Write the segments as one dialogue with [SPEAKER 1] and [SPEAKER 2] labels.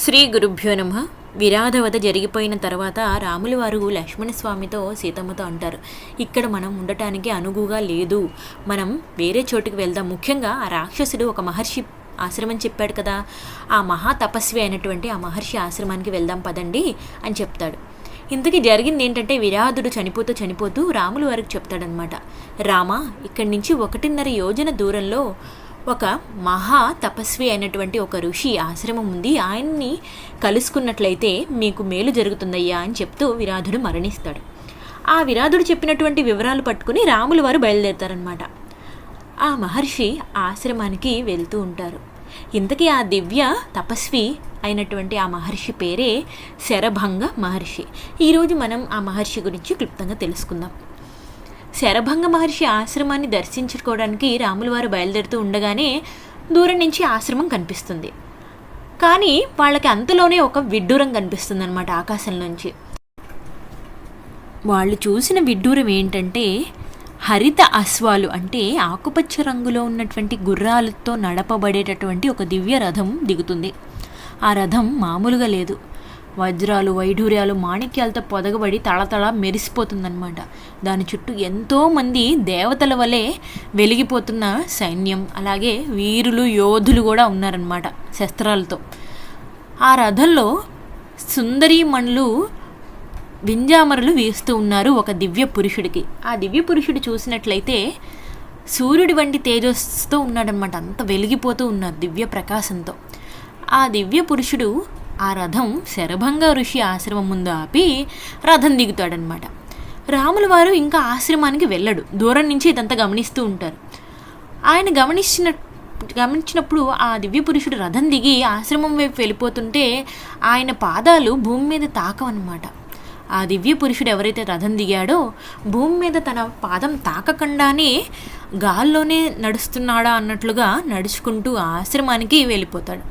[SPEAKER 1] శ్రీ గురుభ్యో నమః. విరాధవధ జరిగిపోయిన తర్వాత రాముల వారు లక్ష్మణస్వామితో సీతమ్మతో అంటారు, ఇక్కడ మనం ఉండటానికి అనువుగా లేదు, మనం వేరే చోటుకి వెళ్దాం. ముఖ్యంగా ఆ రాక్షసుడు ఒక మహర్షి ఆశ్రమం చెప్పాడు కదా, ఆ మహా తపస్వి అయినటువంటి ఆ మహర్షి ఆశ్రమానికి వెళ్దాం పదండి అని చెప్తాడు. ఇంతకీ జరిగింది ఏంటంటే, విరాధుడు చనిపోతూ రాముల వారికి చెప్తాడనమాట, రామా, ఇక్కడి నుంచి 1.5 యోజన దూరంలో ఒక మహా తపస్వి అయినటువంటి ఒక ఋషి ఆశ్రమం ఉంది, ఆయన్ని కలుసుకున్నట్లయితే మీకు మేలు జరుగుతుందయ్యా అని చెప్తూ విరాధుడు మరణిస్తాడు. ఆ విరాధుడు చెప్పినటువంటి వివరాలు పట్టుకుని రాముల వారు బయలుదేరతారనమాట. ఆ మహర్షి ఆశ్రమానికి వెళ్తూ ఉంటారు. ఇంతకీ ఆ దివ్య తపస్వి అయినటువంటి ఆ మహర్షి పేరే శరభంగ మహర్షి. ఈరోజు మనం ఆ మహర్షి గురించి క్లుప్తంగా తెలుసుకుందాం. శరభంగ మహర్షి ఆశ్రమాన్ని దర్శించుకోవడానికి రాముల వారు బయలుదేరుతూ ఉండగానే దూరం నుంచి ఆశ్రమం కనిపిస్తుంది. కానీ వాళ్ళకి అంతలోనే ఒక విడ్డూరం కనిపిస్తుంది అనమాట ఆకాశం నుంచి. వాళ్ళు చూసిన విడ్డూరం ఏంటంటే, హరిత అశ్వాలు అంటే ఆకుపచ్చ రంగులో ఉన్నటువంటి గుర్రాలతో నడపబడేటటువంటి ఒక దివ్య రథం దిగుతుంది. ఆ రథం మామూలుగా లేదు, వజ్రాలు, వైఢూర్యాలు, మాణిక్యాలతో పొదగబడి తళతళ మెరిసిపోతుందన్నమాట. దాని చుట్టూ ఎంతోమంది దేవతల వలె వెలిగిపోతున్న సైన్యం, అలాగే వీరులు, యోధులు కూడా ఉన్నారన్నమాట శస్త్రాలతో. ఆ రథంలో సుందరీమణులు వింజామరులు వీస్తూ ఉన్నారు ఒక దివ్య పురుషుడికి. ఆ దివ్య పురుషుడు చూసినట్లయితే సూర్యుడి వంటి తేజస్సుతో ఉన్నాడనమాట, అంత వెలిగిపోతూ ఉన్నారు దివ్య ప్రకాశంతో. ఆ దివ్య పురుషుడు ఆ రథం శరభంగ ఋషి ఆశ్రమం ముందు ఆపి రథం దిగుతాడనమాట. రాముల వారు ఇంకా ఆశ్రమానికి వెళ్ళడు, దూరం నుంచి ఇదంతా గమనిస్తూ ఉంటారు. ఆయన గమనించినప్పుడు ఆ దివ్య పురుషుడు రథం దిగి ఆశ్రమం వైపు వెళ్ళిపోతుంటే ఆయన పాదాలు భూమి మీద తాకవన్నమాట. ఆ దివ్య పురుషుడు ఎవరైతే రథం దిగాడో భూమి మీద తన పాదం తాకకుండానే గాల్లోనే నడుస్తున్నాడా అన్నట్లుగా నడుచుకుంటూ ఆశ్రమానికి వెళ్ళిపోతాడు.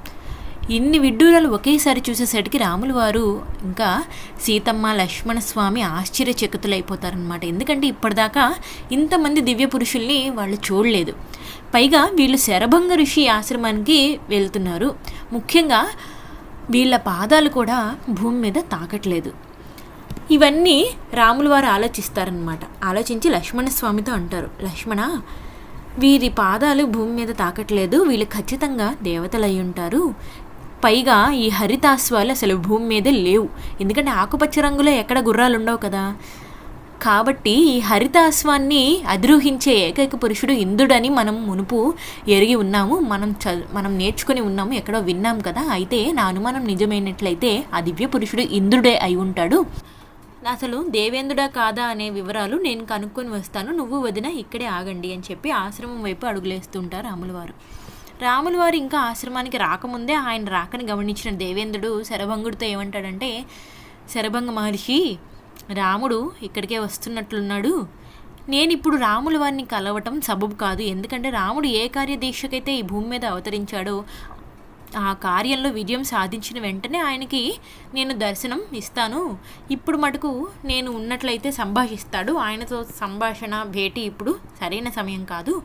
[SPEAKER 1] ఇన్ని విడ్డూరాలు ఒకేసారి చూసేసరికి రాముల వారు ఇంకా సీతమ్మ, లక్ష్మణస్వామి ఆశ్చర్యచకితులైపోతారనమాట. ఎందుకంటే ఇప్పటిదాకా ఇంతమంది దివ్య పురుషుల్ని వాళ్ళు చూడలేదు. పైగా వీళ్ళు శరభంగ ఋషి ఆశ్రమానికి వెళ్తున్నారు. ముఖ్యంగా వీళ్ళ పాదాలు కూడా భూమి మీద తాకట్లేదు. ఇవన్నీ రాముల వారు ఆలోచిస్తారనమాట. ఆలోచించి లక్ష్మణస్వామితో అంటారు, లక్ష్మణ, వీరి పాదాలు భూమి మీద తాకట్లేదు, వీళ్ళు ఖచ్చితంగా దేవతలు అయి ఉంటారు. పైగా ఈ హరితాశ్వాలు అసలు భూమి మీద లేవు, ఎందుకంటే ఆకుపచ్చ రంగులో ఎక్కడ గుర్రాలు ఉండవు కదా. కాబట్టి ఈ హరితాశ్వాన్ని అధిరోహించే ఏకైక పురుషుడు ఇంద్రుడని మనం మునుపు ఎరిగి ఉన్నాము, మనం నేర్చుకుని ఉన్నాము, ఎక్కడో విన్నాం కదా. అయితే నా అనుమానం నిజమైనట్లయితే ఆ దివ్య పురుషుడు ఇంద్రుడే అయి ఉంటాడు. అసలు దేవేంద్రుడా కాదా అనే వివరాలు నేను కనుక్కొని వస్తాను, నువ్వు వదిన ఇక్కడే ఆగండి అని చెప్పి ఆశ్రమం వైపు అడుగులేస్తుంటారు రాముల వారు. రాముల వారు ఇంకా ఆశ్రమానికి రాకముందే ఆయన రాకని గమనించిన దేవేంద్రుడు శరభంగుడితో ఏమంటాడంటే, శరభంగ మహర్షి, రాముడు ఇక్కడికే వస్తున్నట్లున్నాడు. నేను ఇప్పుడు రాముల వారిని కలవటం సబబు కాదు, ఎందుకంటే రాముడు ఏ కార్యదీక్షకైతే ఈ భూమి మీద అవతరించాడో ఆ కార్యంలో విజయం సాధించిన వెంటనే ఆయనకి నేను దర్శనం ఇస్తాను. ఇప్పుడు మటుకు నేను ఉన్నట్లయితే సంభాషిస్తాడు, ఆయనతో సంభాషణ భేటీ ఇప్పుడు సరైన సమయం కాదు,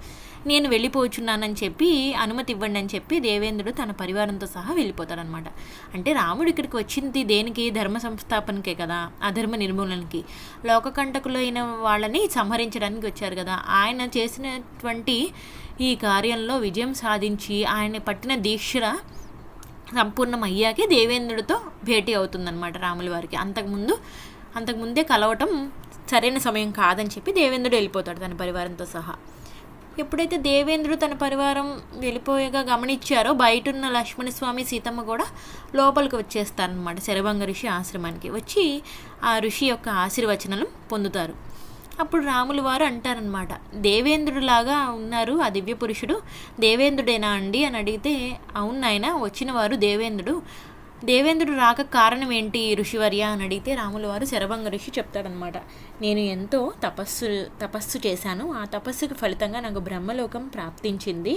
[SPEAKER 1] నేను వెళ్ళిపోచున్నానని చెప్పి అనుమతి ఇవ్వండి అని చెప్పి దేవేంద్రుడు తన పరివారంతో సహా వెళ్ళిపోతాడనమాట. అంటే రాముడు ఇక్కడికి వచ్చింది దేనికి? ధర్మ సంస్థాపనకే కదా, అధర్మ నిర్మూలనకి, లోకకంటకులైన వాళ్ళని సంహరించడానికి వచ్చారు కదా. ఆయన చేసినటువంటి ఈ కార్యంలో విజయం సాధించి ఆయన పట్టిన దీక్ష సంపూర్ణం అయ్యాకే దేవేంద్రుడితో భేటీ అవుతుందన్నమాట రాముల వారికి. అంతకుముందే కలవటం సరైన సమయం కాదని చెప్పి దేవేంద్రుడు వెళ్ళిపోతాడు తన పరివారంతో సహా. ఎప్పుడైతే దేవేంద్రుడు తన పరివారం వెళ్ళిపోయేగా గమనించారో బయటున్న లక్ష్మణస్వామి, సీతమ్మ కూడా లోపలికి వచ్చేస్తారనమాట. శరభంగ ఋషి ఆశ్రమానికి వచ్చి ఆ ఋషి యొక్క ఆశీర్వచనాలు పొందుతారు. అప్పుడు రాముల వారు అంటారనమాట, దేవేంద్రుడిలాగా ఉన్నారు ఆ దివ్య పురుషుడు, దేవేంద్రుడేనా అండి అని అడిగితే, అవును నాయన, వచ్చిన వారు దేవేంద్రుడు రాక కారణం ఏంటి ఋషివర్య అని అడిగితే రాముల వారు శరభంగ ఋషి చెప్తాడనమాట, నేను ఎంతో తపస్సు చేశాను, ఆ తపస్సుకి ఫలితంగా నాకు బ్రహ్మలోకం ప్రాప్తించింది,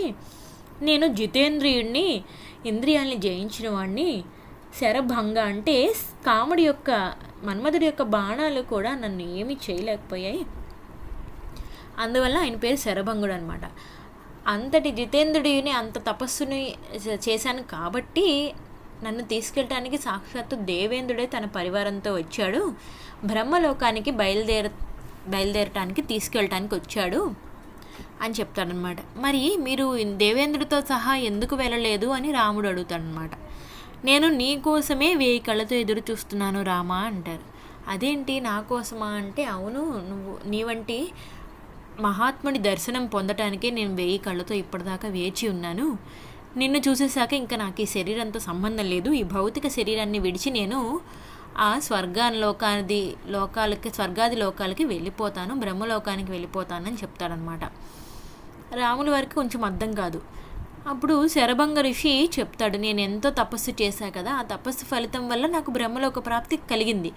[SPEAKER 1] నేను జితేంద్రియుడిని, ఇంద్రియాల్ని జయించిన వాడిని, శరభంగ అంటే కాముడి యొక్క, మన్మధుడి యొక్క బాణాలు కూడా నన్ను ఏమీ చేయలేకపోయాయి, అందువల్ల ఆయన పేరు శరభంగుడు అనమాట. అంతటి జితేంద్రుడిని, అంత తపస్సుని చేశాను కాబట్టి నన్ను తీసుకెళ్ళటానికి సాక్షాత్తు దేవేంద్రుడే తన పరివారంతో వచ్చాడు, బ్రహ్మలోకానికి బయలుదేరటానికి తీసుకెళ్ళటానికి వచ్చాడు అని చెప్తాడనమాట. మరి మీరు దేవేంద్రుడితో సహా ఎందుకు వెళ్ళలేదు అని రాముడు అడుగుతాడనమాట. నేను నీ కోసమే 1000 కళ్ళతో ఎదురు చూస్తున్నాను రామా అంటారు. అదేంటి నా కోసమా అంటే, అవును, నువ్వు నీ వంటి మహాత్ముడి దర్శనం పొందటానికే నేను 1000 కళ్ళతో ఇప్పటిదాకా వేచి ఉన్నాను. నిన్ను చూసేశాక ఇంకా నాకు ఈ శరీరంతో సంబంధం లేదు, ఈ భౌతిక శరీరాన్ని విడిచి నేను ఆ స్వర్గాది లోకాలకి వెళ్ళిపోతాను, బ్రహ్మలోకానికి వెళ్ళిపోతానని చెప్తాడనమాట. రాముల వారికి కొంచెం అర్థం కాదు. అప్పుడు శరభంగ ఋషి చెప్తాడు, నేను ఎంతో తపస్సు చేశా కదా, ఆ తపస్సు ఫలితం వల్ల నాకు బ్రహ్మలోక ప్రాప్తి కలిగింది,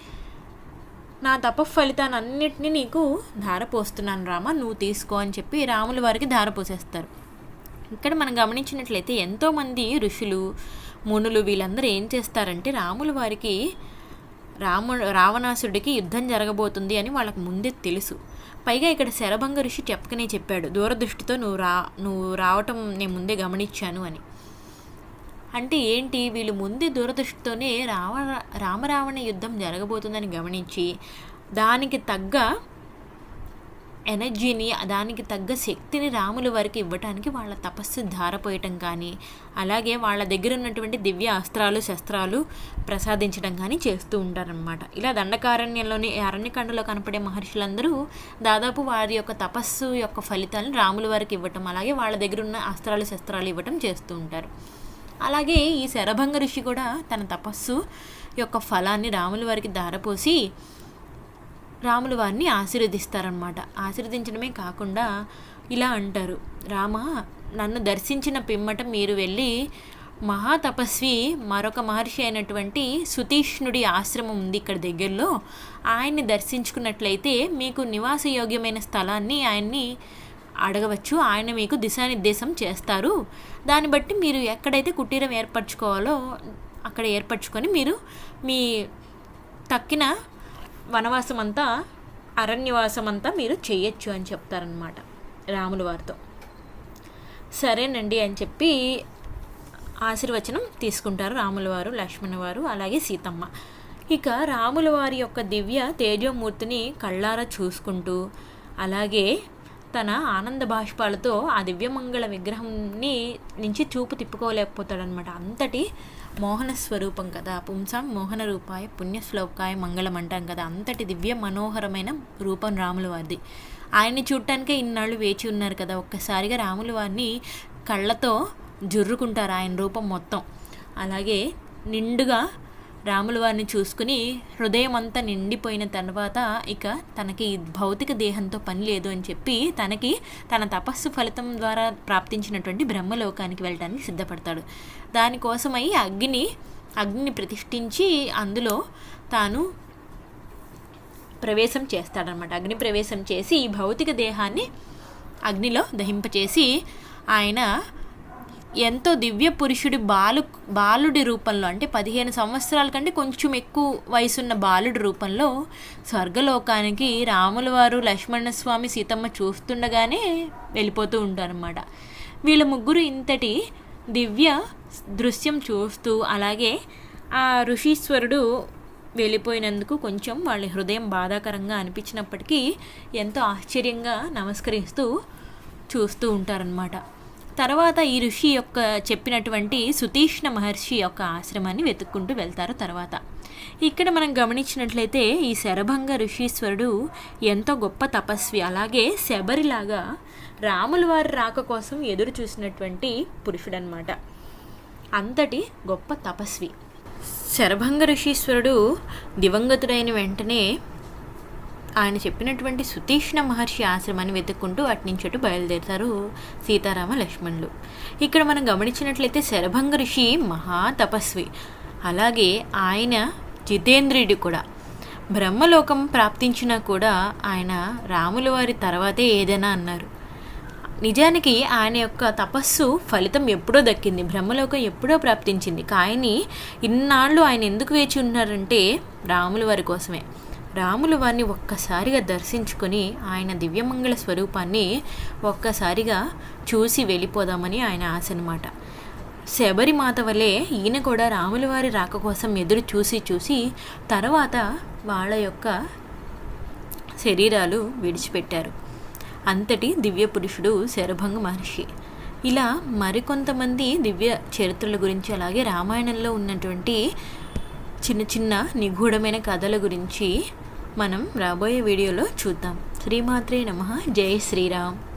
[SPEAKER 1] నా ఫలితాన్ని అన్నిటినీ నీకు ధారపోస్తున్నాను రామ, నువ్వు తీసుకో అని చెప్పి రాముల వారికి ధారపోసేస్తారు. ఇక్కడ మనం గమనించినట్లయితే ఎంతోమంది ఋషులు మునులు వీళ్ళందరూ ఏం చేస్తారంటే, రాముల వారికి రావణాసుడికి యుద్ధం జరగబోతుంది అని వాళ్ళకి ముందే తెలుసు. పైగా ఇక్కడ శరభంగ ఋషి చెప్పకనే చెప్పాడు, దూరదృష్టితో నువ్వు రావటం నేను ముందే గమనించాను అని. అంటే ఏంటి, వీళ్ళు ముందే దూరదృష్టితోనే రామరావణ యుద్ధం జరగబోతుందని గమనించి దానికి తగ్గ ఎనర్జీని, దానికి తగ్గ శక్తిని రాముల వారికి ఇవ్వటానికి వాళ్ళ తపస్సు ధారపోయటం కానీ, అలాగే వాళ్ళ దగ్గర ఉన్నటువంటి దివ్య అస్త్రాలు శస్త్రాలు ప్రసాదించడం కానీ చేస్తూ ఉంటారనమాట. ఇలా దండకారణ్యంలోని అరణ్యకాండలో కనపడే మహర్షులందరూ దాదాపు వారి యొక్క తపస్సు యొక్క ఫలితాలను రాముల వారికి ఇవ్వటం, అలాగే వాళ్ళ దగ్గర ఉన్న అస్త్రాలు శస్త్రాలు ఇవ్వటం చేస్తూ ఉంటారు. అలాగే ఈ శరభంగ ఋషి కూడా తన తపస్సు యొక్క ఫలాన్ని రాముల వారికి ధారపోసి రాముల వారిని ఆశీర్వదిస్తారనమాట. ఆశీర్వదించడమే కాకుండా ఇలా అంటారు, రామ, నన్ను దర్శించిన పిమ్మట మీరు వెళ్ళి మహాతపస్వి మరొక మహర్షి అయినటువంటి సుతీష్ణుడి ఆశ్రమం ఉంది ఇక్కడ దగ్గరలో, ఆయన్ని దర్శించుకున్నట్లయితే మీకు నివాసయోగ్యమైన స్థలాన్ని ఆయన్ని అడగవచ్చు, ఆయన మీకు దిశానిర్దేశం చేస్తారు. దాన్ని బట్టి మీరు ఎక్కడైతే కుటీరం ఏర్పరచుకోవాలో అక్కడ ఏర్పరచుకొని మీరు మీ తక్కిన వనవాసం అంతా అరణ్యవాసం అంతా మీరు చేయొచ్చు అని చెప్తారనమాట రాముల వారితో. సరేనండి అని చెప్పి ఆశీర్వచనం తీసుకుంటారు రాముల వారు, లక్ష్మణ వారు, అలాగే సీతమ్మ. ఇక రాముల వారి యొక్క దివ్య తేజోమూర్తిని కళ్ళారా చూసుకుంటూ, అలాగే తన ఆనంద బాష్పాలతో ఆ దివ్యమంగళ విగ్రహంని నుంచి చూపు తిప్పుకోలేకపోతాడనమాట. అంతటి మోహన స్వరూపం కదా, పుంసాం మోహన రూపాయ పుణ్యశ్లోకాయ మంగళం అంటాం కదా, అంతటి దివ్య మనోహరమైన రూపం రాముల వారిది. ఆయన్ని చూడటానికే ఇన్నాళ్ళు వేచి ఉన్నారు కదా, ఒక్కసారిగా రాముల వారిని కళ్ళతో జుర్రుకుంటారు ఆయన రూపం మొత్తం. అలాగే నిండుగా రాముల వారిని చూసుకుని హృదయం అంతా నిండిపోయిన తర్వాత ఇక తనకి భౌతిక దేహంతో పని లేదు అని చెప్పి తనకి తన తపస్సు ఫలితం ద్వారా ప్రాప్తించినటువంటి బ్రహ్మలోకానికి వెళ్ళడానికి సిద్ధపడతాడు. దానికోసమై అగ్నిని ప్రతిష్ఠించి అందులో తాను ప్రవేశం చేస్తాడనమాట. అగ్ని ప్రవేశం చేసి ఈ భౌతిక దేహాన్ని అగ్నిలో దహింపచేసి ఆయన ఎంతో దివ్య పురుషుడి బాలుడి రూపంలో, అంటే 15 సంవత్సరాల కంటే కొంచెం ఎక్కువ వయసున్న బాలుడి రూపంలో స్వర్గలోకానికి రాముల వారు, లక్ష్మణస్వామి, సీతమ్మ చూస్తుండగానే వెళ్ళిపోతూ ఉంటారన్నమాట. వీళ్ళ ముగ్గురు ఇంతటి దివ్య దృశ్యం చూస్తూ, అలాగే ఆ ఋషీశ్వరుడు వెళ్ళిపోయినందుకు కొంచెం వాళ్ళ హృదయం బాధాకరంగా అనిపించినప్పటికీ ఎంతో ఆశ్చర్యంగా నమస్కరిస్తూ చూస్తూ ఉంటారనమాట. తర్వాత ఈ ఋషి యొక్క చెప్పినటువంటి సుతీష్ణ మహర్షి యొక్క ఆశ్రమాన్ని వెతుక్కుంటూ వెళ్తారు. తర్వాత ఇక్కడ మనం గమనించినట్లయితే ఈ శరభంగ ఋషీశ్వరుడు ఎంతో గొప్ప తపస్వి, అలాగే శబరిలాగా రాముల వారి రాక కోసం ఎదురు చూసినటువంటి పురుషుడనమాట. అంతటి గొప్ప తపస్వి శరభంగ ఋషీశ్వరుడు దివంగతుడైన వెంటనే ఆయన చెప్పినటువంటి సుతీష్ణ మహర్షి ఆశ్రమాన్ని వెతుక్కుంటూ అటు నుంచి అటు బయలుదేరుతారు సీతారామ లక్ష్మణులు. ఇక్కడ మనం గమనించినట్లయితే శరభంగ ఋషి మహా తపస్వి, అలాగే ఆయన జితేంద్రియుడు కూడా. బ్రహ్మలోకం ప్రాప్తించినా కూడా ఆయన రాముల వారి తర్వాతే ఏదైనా అన్నారు. నిజానికి ఆయన యొక్క తపస్సు ఫలితం ఎప్పుడో దక్కింది, బ్రహ్మలోకం ఎప్పుడో ప్రాప్తించింది. కానీ ఇన్నాళ్ళు ఆయన ఎందుకు వేచి ఉన్నారంటే రాముల వారి కోసమే. రాముల వారిని ఒక్కసారిగా దర్శించుకొని ఆయన దివ్యమంగళ స్వరూపాన్ని ఒక్కసారిగా చూసి వెళ్ళిపోదామని ఆయన ఆశ అన్నమాట. శబరిమాత వలె ఈయన కూడా రాముల వారి రాక కోసం ఎదురు చూసి తర్వాత వాళ్ళ యొక్క శరీరాలు విడిచిపెట్టారు. అంతటి దివ్య పురుషుడు శరభంగ మహర్షి. ఇలా మరికొంతమంది దివ్య చరిత్రల గురించి, అలాగే రామాయణంలో ఉన్నటువంటి చిన్న చిన్న నిగూఢమైన కథల గురించి మనం రాబోయే వీడియోలో చూద్దాం. శ్రీమాత్రే నమః. జై శ్రీరామ్.